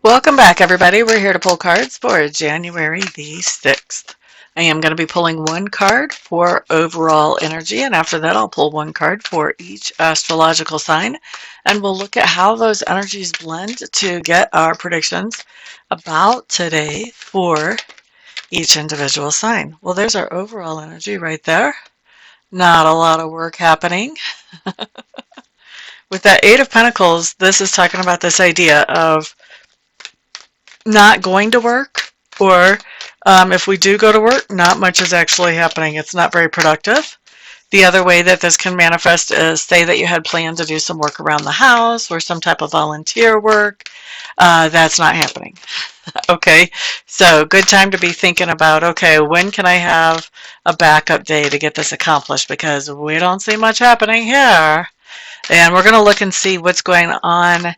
Welcome back, everybody. We're here to pull cards for January the 6th. I am going to be pulling one card for overall energy, and after that, I'll pull one card for each astrological sign, and we'll look at how those energies blend to get our predictions about today for each individual sign. Well, there's our overall energy right there. Not a lot of work happening. With that Eight of Pentacles, this is talking about this idea of not going to work, or if we do go to work, not much is actually happening. It's not very productive. The other way that this can manifest is, say that you had planned to do some work around the house or some type of volunteer work. That's not happening. Okay, so good time to be thinking about, okay, when can I have a backup day to get this accomplished, because we don't see much happening here. And we're going to look and see what's going on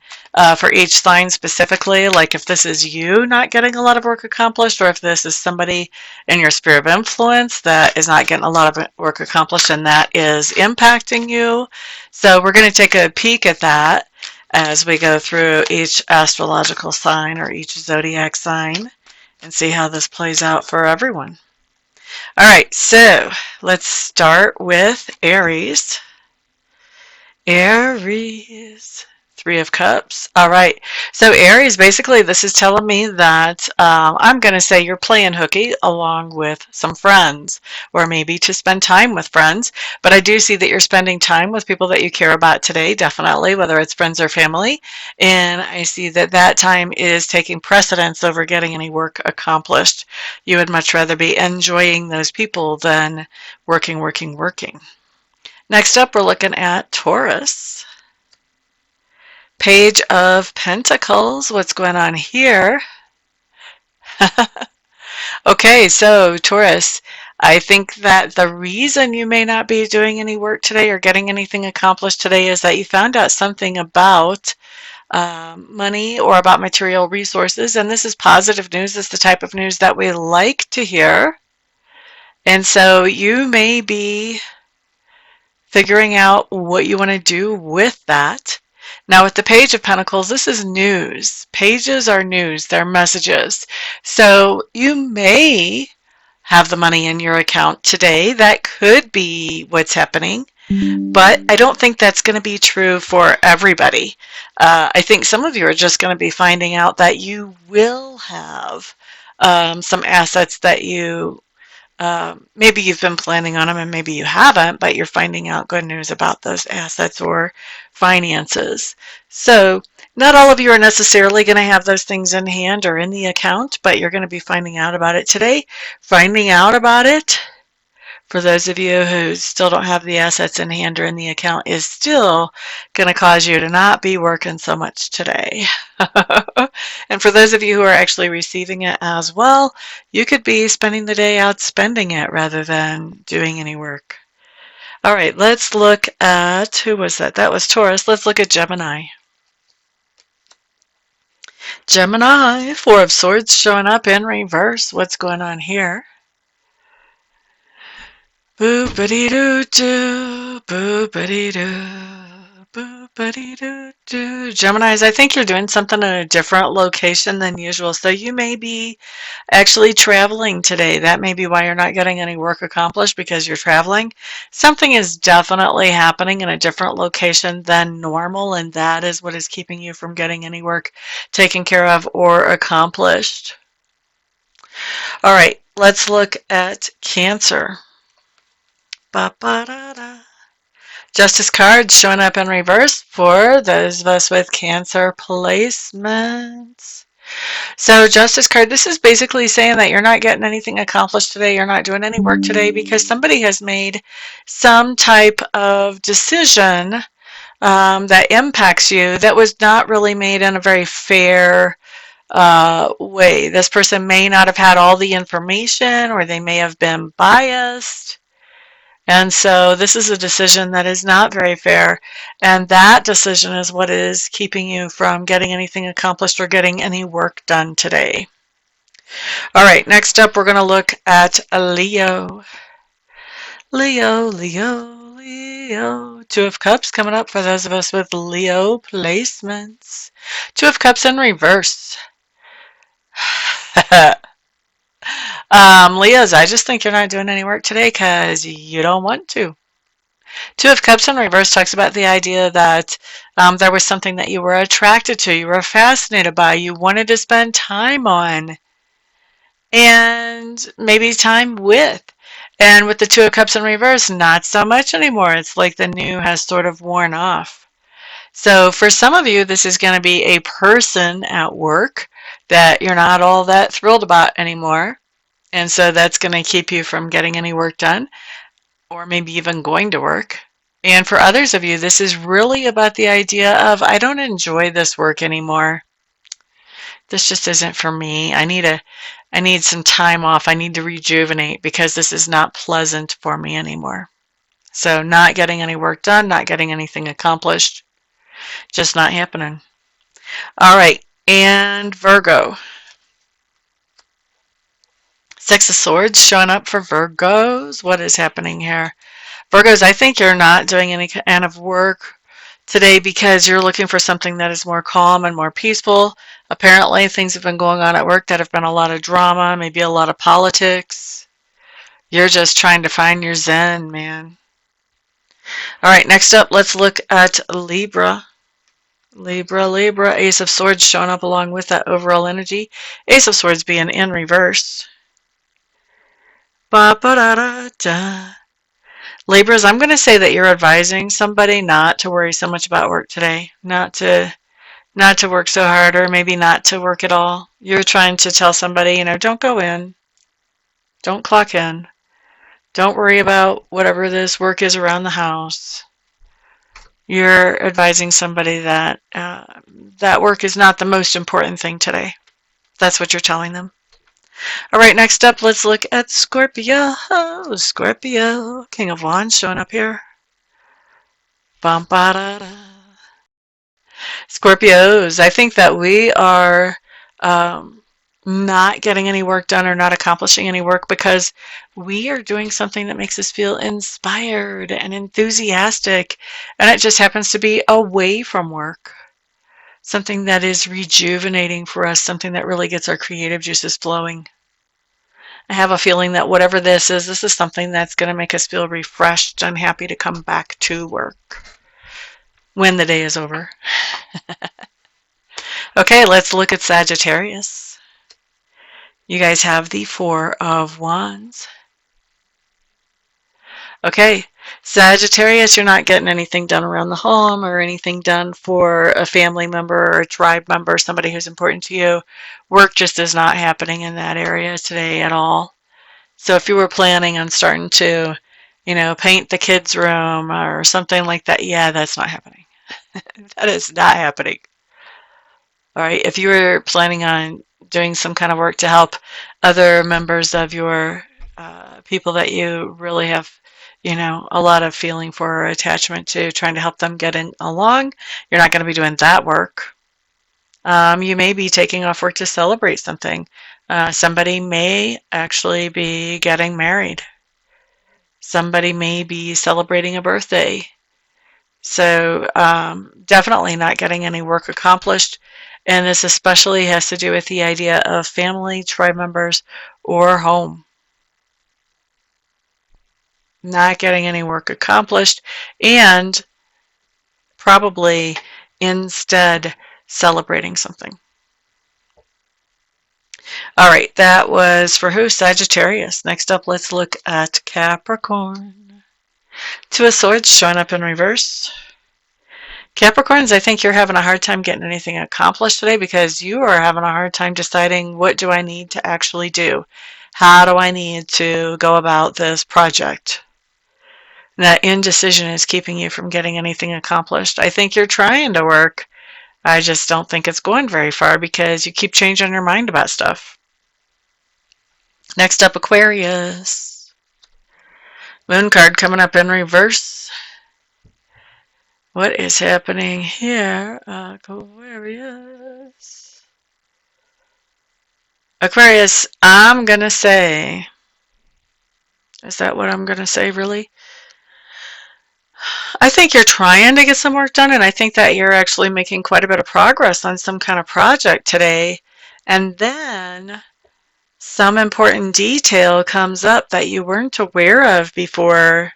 for each sign specifically, like if this is you not getting a lot of work accomplished, or if this is somebody in your sphere of influence that is not getting a lot of work accomplished and that is impacting you. So we're going to take a peek at that as we go through each astrological sign or each zodiac sign and see how this plays out for everyone. All right, so let's start with Aries. Aries, Three of Cups. All right. So Aries, basically, this is telling me that I'm going to say you're playing hooky along with some friends, or maybe to spend time with friends. But I do see that you're spending time with people that you care about today, definitely, whether it's friends or family. And I see that that time is taking precedence over getting any work accomplished. You would much rather be enjoying those people than working. Next up, we're looking at Taurus. Page of Pentacles. What's going on here? Okay, so Taurus, I think that the reason you may not be doing any work today or getting anything accomplished today is that you found out something about money or about material resources, and this is positive news. It's the type of news that we like to hear. And so you may be figuring out what you want to do with that. Now with the Page of Pentacles, this is news. Pages are news, they're messages. So you may have the money in your account today. That could be what's happening, but I don't think that's going to be true for everybody. I think some of you are just going to be finding out that you will have some assets that you maybe you've been planning on them and maybe you haven't, but you're finding out good news about those assets or finances. So not all of you are necessarily going to have those things in hand or in the account, but you're going to be finding out about it today. Finding out about it, for those of you who still don't have the assets in hand or in the account, is still going to cause you to not be working so much today. And for those of you who are actually receiving it as well, you could be spending the day out spending it rather than doing any work. All right, let's look at, who was that? That was Taurus. Let's look at Gemini. Gemini, Four of Swords showing up in reverse. What's going on here? Boop-a-dee-doo-doo, boop-a-dee-doo, boop-a-dee-doo-doo. Geminis, I think you're doing something in a different location than usual. So you may be actually traveling today. That may be why you're not getting any work accomplished, because you're traveling. Something is definitely happening in a different location than normal, and that is what is keeping you from getting any work taken care of or accomplished. All right, let's look at Cancer. Ba-ba-da-da. Justice card showing up in reverse for those of us with Cancer placements. So Justice card, this is basically saying that you're not getting anything accomplished today. You're not doing any work today because somebody has made some type of decision that impacts you that was not really made in a very fair way. This person may not have had all the information, or they may have been biased. And so this is a decision that is not very fair, and that decision is what is keeping you from getting anything accomplished or getting any work done today. All right, next up we're going to look at Leo. Leo. Two of Cups coming up for those of us with Leo placements. Two of Cups in reverse. Leos, I just think you're not doing any work today because you don't want to. Two of Cups in reverse talks about the idea that there was something that you were attracted to, you were fascinated by, you wanted to spend time on, and maybe time with. And with the Two of Cups in reverse, not so much anymore. It's like the new has sort of worn off. So for some of you, this is going to be a person at work that you're not all that thrilled about anymore. And so that's going to keep you from getting any work done, or maybe even going to work. And for others of you, this is really about the idea of, I don't enjoy this work anymore. This just isn't for me. I need some time off. I need to rejuvenate because this is not pleasant for me anymore. So not getting any work done, not getting anything accomplished, just not happening. All right, and Virgo. Six of Swords showing up for Virgos. What is happening here? Virgos, I think you're not doing any kind of work today because you're looking for something that is more calm and more peaceful. Apparently, things have been going on at work that have been a lot of drama, maybe a lot of politics. You're just trying to find your zen, man. All right, next up, let's look at Libra. Libra, Ace of Swords showing up along with that overall energy. Ace of Swords being in reverse. Ba-ba-da-da-da. Libras, I'm going to say that you're advising somebody not to worry so much about work today, not to work so hard, or maybe not to work at all. You're trying to tell somebody, don't go in, don't clock in, don't worry about whatever this work is around the house. You're advising somebody that that work is not the most important thing today. That's what you're telling them. All right, next up, let's look at Scorpio. Scorpio, King of Wands showing up here. Bum-ba-da-da. Scorpios, I think that we are not getting any work done or not accomplishing any work because we are doing something that makes us feel inspired and enthusiastic, and it just happens to be away from work. Something that is rejuvenating for us, something that really gets our creative juices flowing. I have a feeling that whatever this is something that's going to make us feel refreshed and happy to come back to work when the day is over. Okay, let's look at Sagittarius. You guys have the Four of Wands. Okay, Sagittarius, you're not getting anything done around the home or anything done for a family member or a tribe member, somebody who's important to you. Work just is not happening in that area today at all. So if you were planning on starting to, paint the kids' room or something like that, yeah, that's not happening. That is not happening. All right, if you were planning on doing some kind of work to help other members of your people that you really have, a lot of feeling for or attachment to, trying to help them get along, you're not going to be doing that work. You may be taking off work to celebrate something. Somebody may actually be getting married. Somebody may be celebrating a birthday. So definitely not getting any work accomplished. And this especially has to do with the idea of family, tribe members, or home. Not getting any work accomplished, and probably instead celebrating something. All right, that was for who? Sagittarius. Next up, let's look at Capricorn. Two of Swords showing up in reverse. Capricorns, I think you're having a hard time getting anything accomplished today because you are having a hard time deciding, what do I need to actually do? How do I need to go about this project? That indecision is keeping you from getting anything accomplished. I think you're trying to work. I just don't think it's going very far because you keep changing your mind about stuff. Next up, Aquarius. Moon card coming up in reverse. What is happening here? Aquarius. Aquarius, I'm going to say, is that what I'm going to say, really? I think you're trying to get some work done, and I think that you're actually making quite a bit of progress on some kind of project today. And then some important detail comes up that you weren't aware of before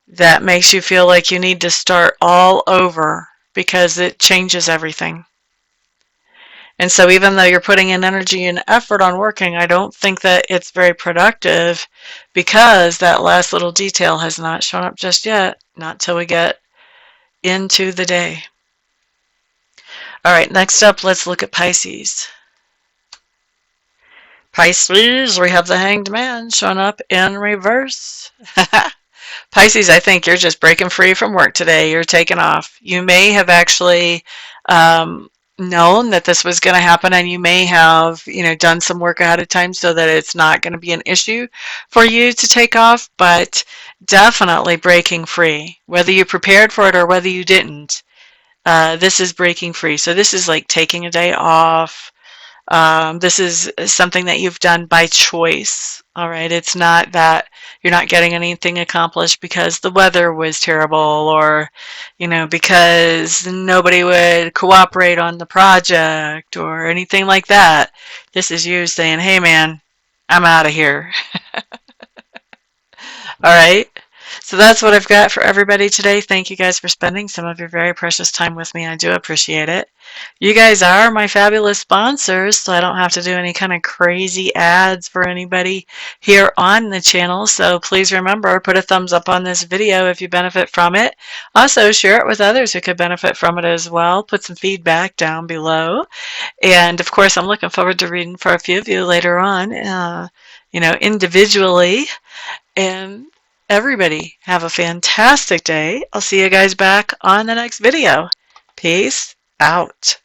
that makes you feel like you need to start all over because it changes everything. And so even though you're putting in energy and effort on working, I don't think that it's very productive because that last little detail has not shown up just yet, not till we get into the day. All right, next up, let's look at Pisces. Pisces, we have the Hanged Man showing up in reverse. Pisces, I think you're just breaking free from work today. You're taking off. You may have actually known that this was going to happen, and you may have, done some work ahead of time so that it's not going to be an issue for you to take off, but definitely breaking free. Whether you prepared for it or whether you didn't, this is breaking free. So this is like taking a day off. This is something that you've done by choice. All right. It's not that you're not getting anything accomplished because the weather was terrible or, because nobody would cooperate on the project or anything like that. This is you saying, hey, man, I'm out of here. All right. So that's what I've got for everybody today. Thank you guys for spending some of your very precious time with me. I do appreciate it. You guys are my fabulous sponsors, so I don't have to do any kind of crazy ads for anybody here on the channel. So please remember, put a thumbs up on this video if you benefit from it. Also, share it with others who could benefit from it as well. Put some feedback down below. And of course, I'm looking forward to reading for a few of you later on, individually. And everybody, have a fantastic day. I'll see you guys back on the next video. Peace out.